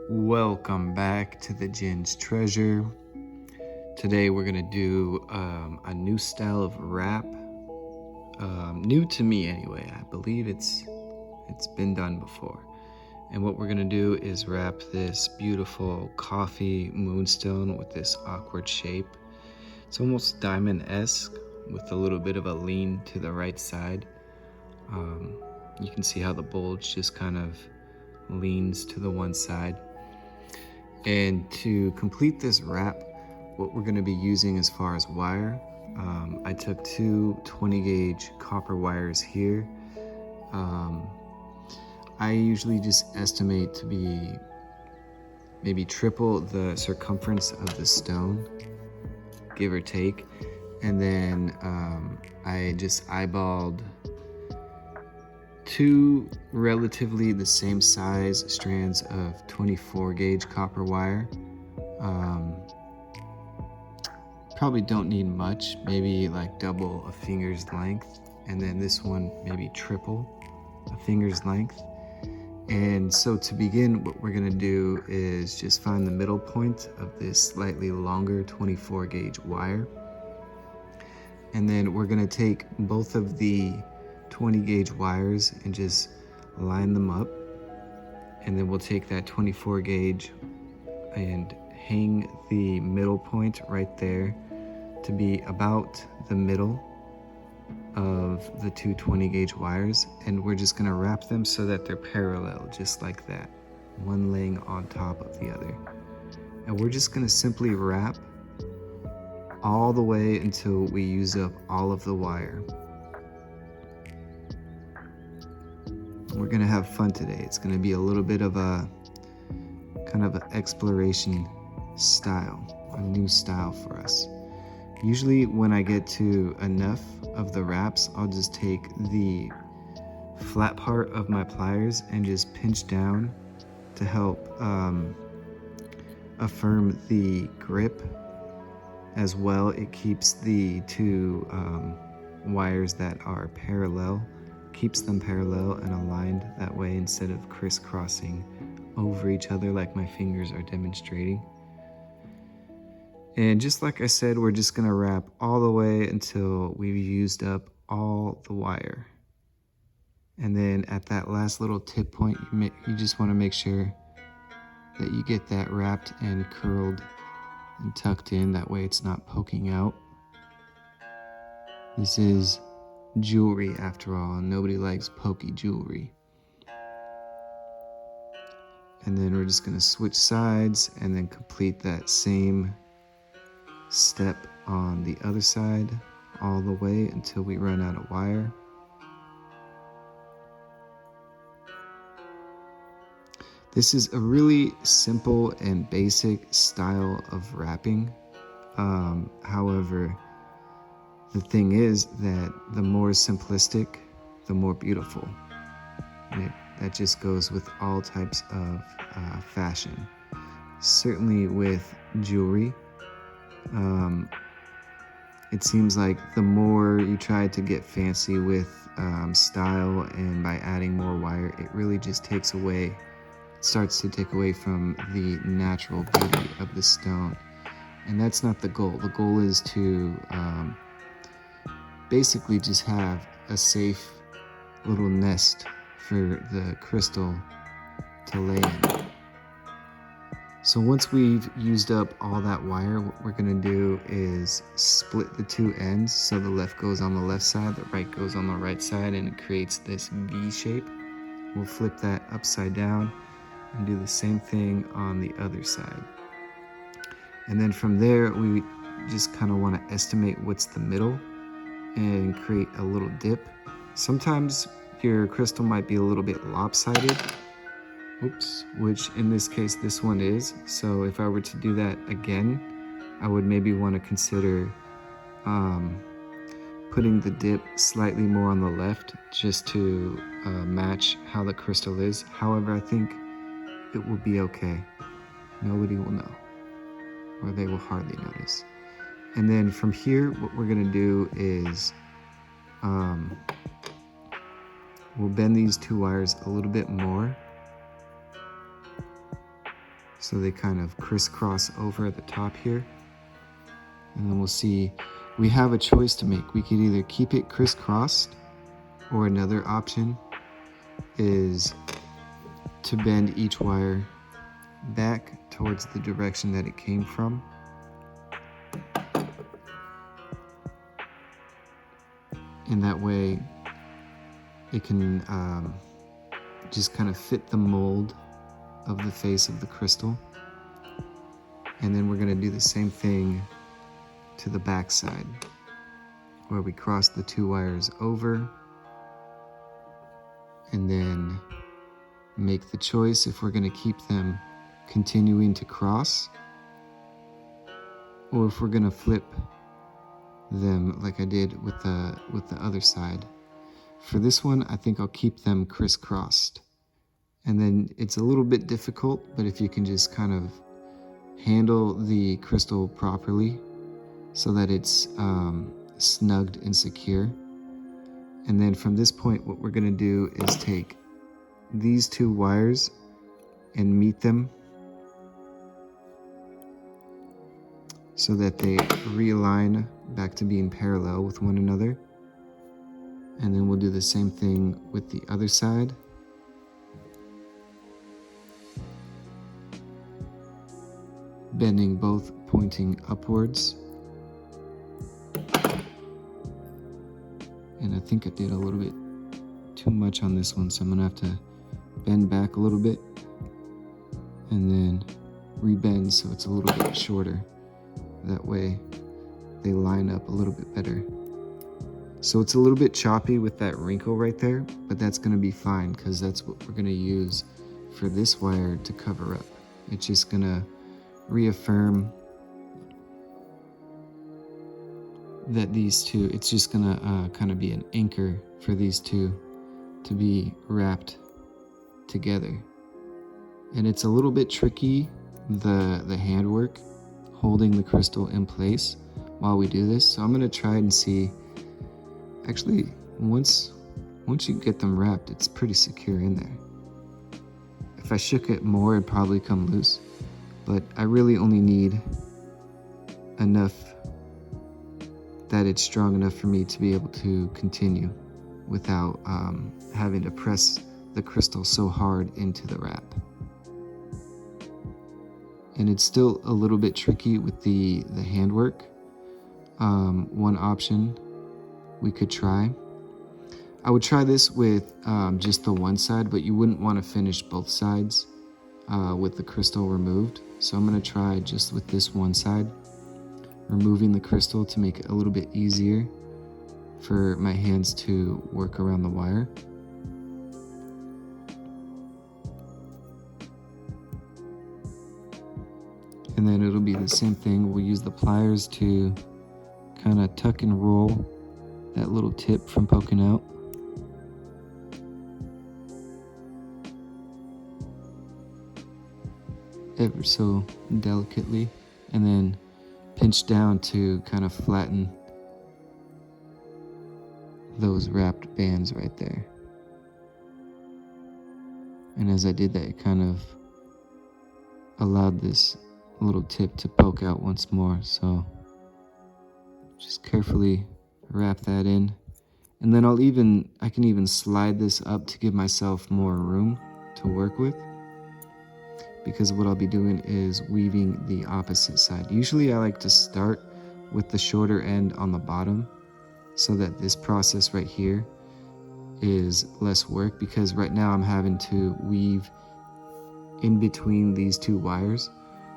Welcome back to the Gin's Treasure. Today we're gonna do a new style of wrap. New to me anyway. I believe it's been done before. And what we're gonna do is wrap this beautiful coffee moonstone with this awkward shape. It's almost diamond-esque with a little bit of a lean to the right side. You can see how the bulge just kind of leans to the one side. And to complete this wrap, what we're going to be using as far as wire, I took two 20 gauge copper wires here. I usually just estimate to be maybe triple the circumference of the stone, give or take. And then I just eyeballed two relatively the same size strands of 24 gauge copper wire. Probably don't need much, maybe like double a finger's length, and then this one maybe triple a finger's length. And so to begin, what we're gonna do is just find the middle point of this slightly longer 24 gauge wire, and then we're gonna take both of the 20 gauge wires and just line them up, and then we'll take that 24 gauge and hang the middle point right there to be about the middle of the two 20 gauge wires, and we're just gonna wrap them so that they're parallel, just like that, one laying on top of the other. And we're just gonna simply wrap all the way until we use up all of the wire. We're gonna have fun today. It's gonna be a little bit of a kind of an exploration style, a new style for us. Usually when I get to enough of the wraps, I'll just take the flat part of my pliers and just pinch down to help affirm the grip. As well, it keeps the two wires that are parallel, keeps them parallel and aligned that way instead of crisscrossing over each other like my fingers are demonstrating. And just like I said, we're just gonna wrap all the way until we've used up all the wire. And then at that last little tip point, you just wanna make sure that you get that wrapped and curled and tucked in, that way it's not poking out. This is jewelry after all, and nobody likes pokey jewelry. And then we're just gonna switch sides and then complete that same step on the other side all the way until we run out of wire. This is a really simple and basic style of wrapping. However, the thing is that the more simplistic, the more beautiful. And that just goes with all types of fashion. Certainly with jewelry. It seems like the more you try to get fancy with style and by adding more wire, it really just starts to take away from the natural beauty of the stone. And that's not the goal. The goal is to basically just have a safe little nest for the crystal to lay in. So once we've used up all that wire, what we're gonna do is split the two ends. So the left goes on the left side, the right goes on the right side, and it creates this V shape. We'll flip that upside down and do the same thing on the other side. And then from there, we just kind of want to estimate what's the middle and create a little dip. Sometimes your crystal might be a little bit lopsided, which in this case, this one is. So if I were to do that again, I would maybe want to consider putting the dip slightly more on the left just to match how the crystal is. However, I think it will be okay. Nobody will know, or they will hardly notice. And then from here, what we're gonna do is we'll bend these two wires a little bit more so they kind of crisscross over at the top here. And then we'll see, we have a choice to make. We could either keep it crisscrossed, or another option is to bend each wire back towards the direction that it came from. And that way it can just kind of fit the mold of the face of the crystal. And then we're going to do the same thing to the back side, where we cross the two wires over and then make the choice if we're going to keep them continuing to cross, or if we're going to flip them like I did with the other side. For this one, I think I'll keep them crisscrossed. And then it's a little bit difficult, but if you can just kind of handle the crystal properly so that it's snugged and secure. And then from this point, what we're going to do is take these two wires and meet them so that they realign back to being parallel with one another. And then we'll do the same thing with the other side. Bending both pointing upwards. And I think I did a little bit too much on this one, so I'm gonna have to bend back a little bit and then rebend so it's a little bit shorter. That way they line up a little bit better. So it's a little bit choppy with that wrinkle right there, but that's gonna be fine because that's what we're gonna use for this wire to cover up. It's just gonna reaffirm that these two, it's just gonna kind of be an anchor for these two to be wrapped together. And it's a little bit tricky, the handwork, holding the crystal in place while we do this. So I'm gonna try and see, actually, once you get them wrapped, it's pretty secure in there. If I shook it more, it'd probably come loose, but I really only need enough that it's strong enough for me to be able to continue without having to press the crystal so hard into the wrap. And it's still a little bit tricky with the handwork. One option we could try, I would try this with just the one side, but you wouldn't want to finish both sides with the crystal removed. So I'm going to try just with this one side, removing the crystal to make it a little bit easier for my hands to work around the wire. And then it'll be the same thing. We'll use the pliers to kind of tuck and roll that little tip from poking out. Ever so delicately, and then pinch down to kind of flatten those wrapped bands right there. And as I did that, it kind of allowed this little tip to poke out once more. So just carefully wrap that in. And then I can even slide this up to give myself more room to work with, because what I'll be doing is weaving the opposite side. Usually I like to start with the shorter end on the bottom so that this process right here is less work, because right now I'm having to weave in between these two wires,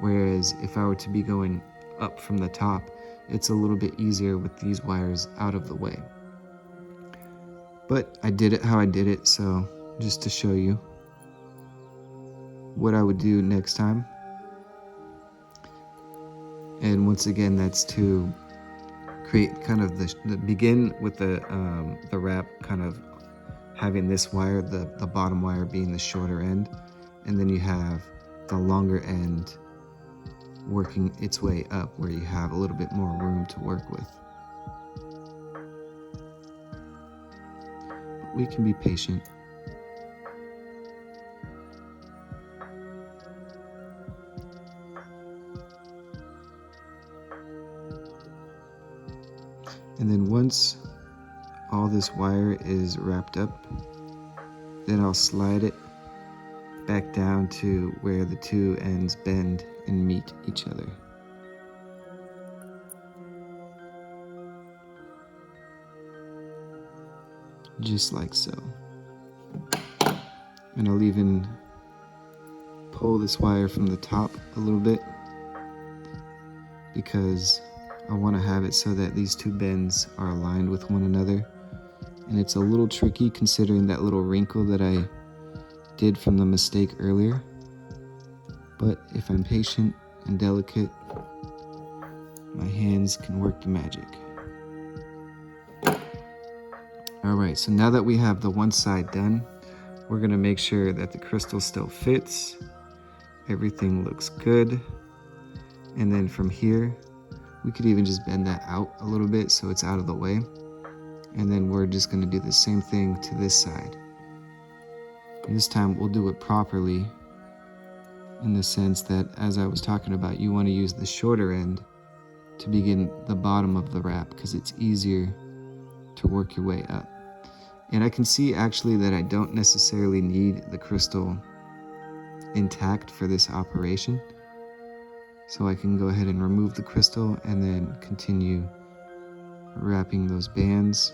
whereas if I were to be going up from the top, it's a little bit easier with these wires out of the way. But I did it how I did it, so just to show you what I would do next time. And once again, that's to create kind of the begin with the wrap, kind of having this wire, the bottom wire being the shorter end, and then you have the longer end working its way up where you have a little bit more room to work with. But we can be patient. And then once all this wire is wrapped up, then I'll slide it back down to where the two ends bend and meet each other. Just like so. And I'll even pull this wire from the top a little bit because I want to have it so that these two bends are aligned with one another. And it's a little tricky considering that little wrinkle that I did from the mistake earlier. But if I'm patient and delicate, my hands can work the magic. All right, so now that we have the one side done, we're gonna make sure that the crystal still fits. Everything looks good. And then from here, we could even just bend that out a little bit so it's out of the way. And then we're just gonna do the same thing to this side. And this time we'll do it properly in the sense that, as I was talking about, you wanna use the shorter end to begin the bottom of the wrap because it's easier to work your way up. And I can see actually that I don't necessarily need the crystal intact for this operation. So I can go ahead and remove the crystal and then continue wrapping those bands.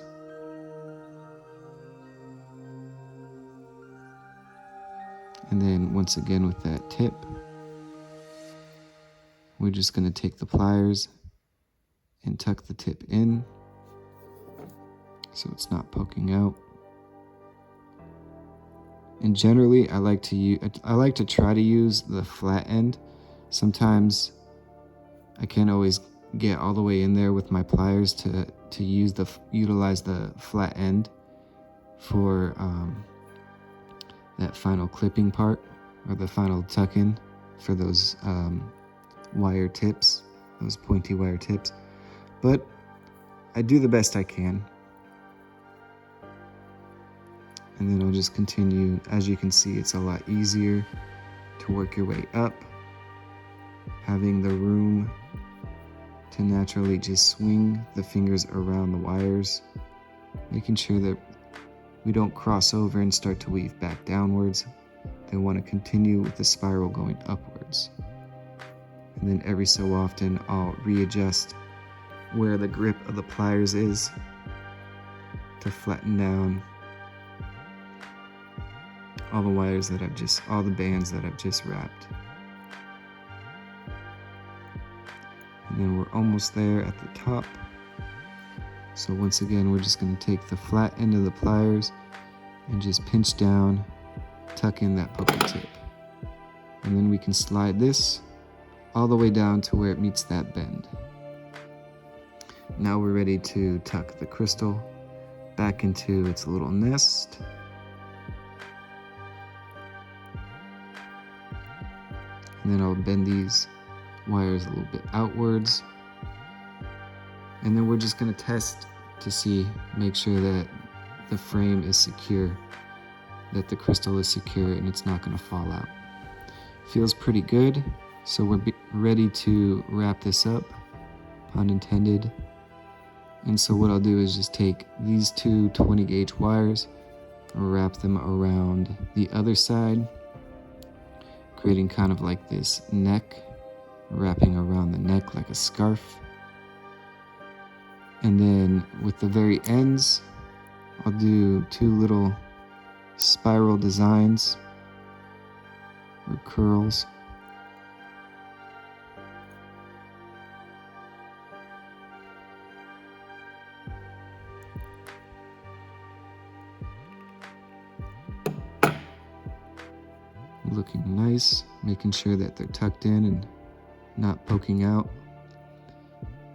And then once again with that tip, we're just going to take the pliers and tuck the tip in so it's not poking out. And generally, I like to try to use the flat end. Sometimes I can't always get all the way in there with my pliers to utilize the flat end for that final clipping part or the final tuck in for those wire tips, those pointy wire tips. But I do the best I can. And then I'll just continue. As you can see, it's a lot easier to work your way up, having the room to naturally just swing the fingers around the wires, making sure that we don't cross over and start to weave back downwards. They want to continue with the spiral going upwards. And then every so often, I'll readjust where the grip of the pliers is to flatten down all the wires that all the bands that I've just wrapped. And then we're almost there at the top. So once again, we're just going to take the flat end of the pliers and just pinch down, tuck in that pokey tip. And then we can slide this all the way down to where it meets that bend. Now we're ready to tuck the crystal back into its little nest. And then I'll bend these wires a little bit outwards. And then we're just going to test to make sure that the frame is secure, that the crystal is secure and it's not going to fall out. Feels pretty good. So we're ready to wrap this up, pun intended. And so what I'll do is just take these two 20 gauge wires and wrap them around the other side, creating kind of like this neck, wrapping around the neck like a scarf. And then with the very ends, I'll do two little spiral designs or curls. Looking nice, making sure that they're tucked in and not poking out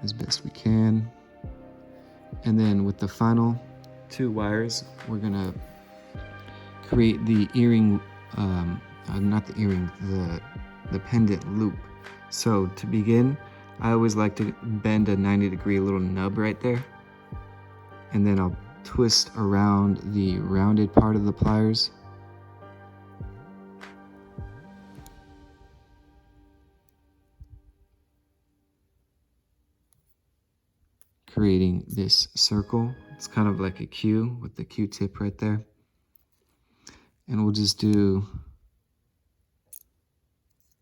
as best we can. And then with the final two wires, we're gonna create the earring, not the earring, the pendant loop. So to begin, I always like to bend a 90-degree little nub right there. And then I'll twist around the rounded part of the pliers. creating this circle. It's kind of like a Q with the Q-tip right there. And we'll just do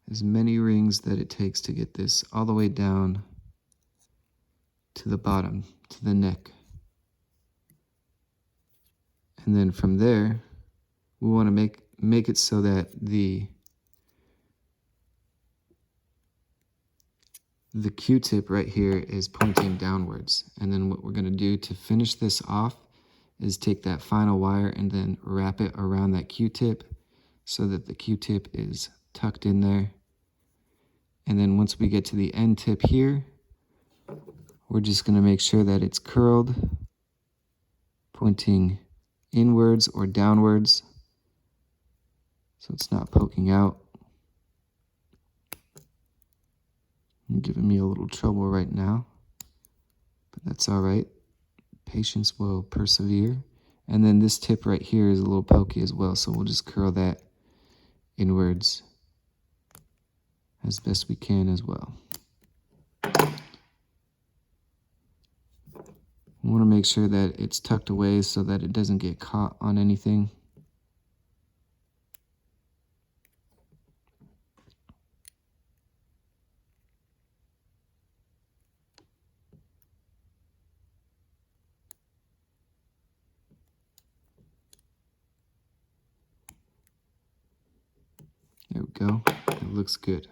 as many rings that it takes to get this all the way down to the bottom, to the neck. And then from there, we want to make it so that the Q-tip right here is pointing downwards. And then what we're going to do to finish this off is take that final wire and then wrap it around that Q-tip so that the Q-tip is tucked in there. And then once we get to the end tip here, we're just going to make sure that it's curled, pointing inwards or downwards, so it's not poking out. You're giving me a little trouble right now, but that's all right. Patience will persevere. And then this tip right here is a little pokey as well, so we'll just curl that inwards as best we can as well. We want to make sure that it's tucked away so that it doesn't get caught on anything. There we go. It looks good.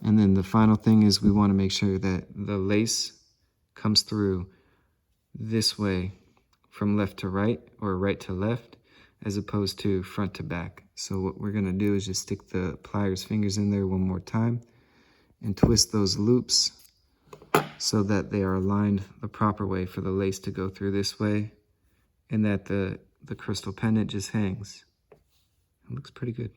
And then the final thing is we want to make sure that the lace comes through this way from left to right or right to left as opposed to front to back. So what we're going to do is just stick the pliers fingers in there one more time and twist those loops so that they are aligned the proper way for the lace to go through this way and that the crystal pendant just hangs. It looks pretty good.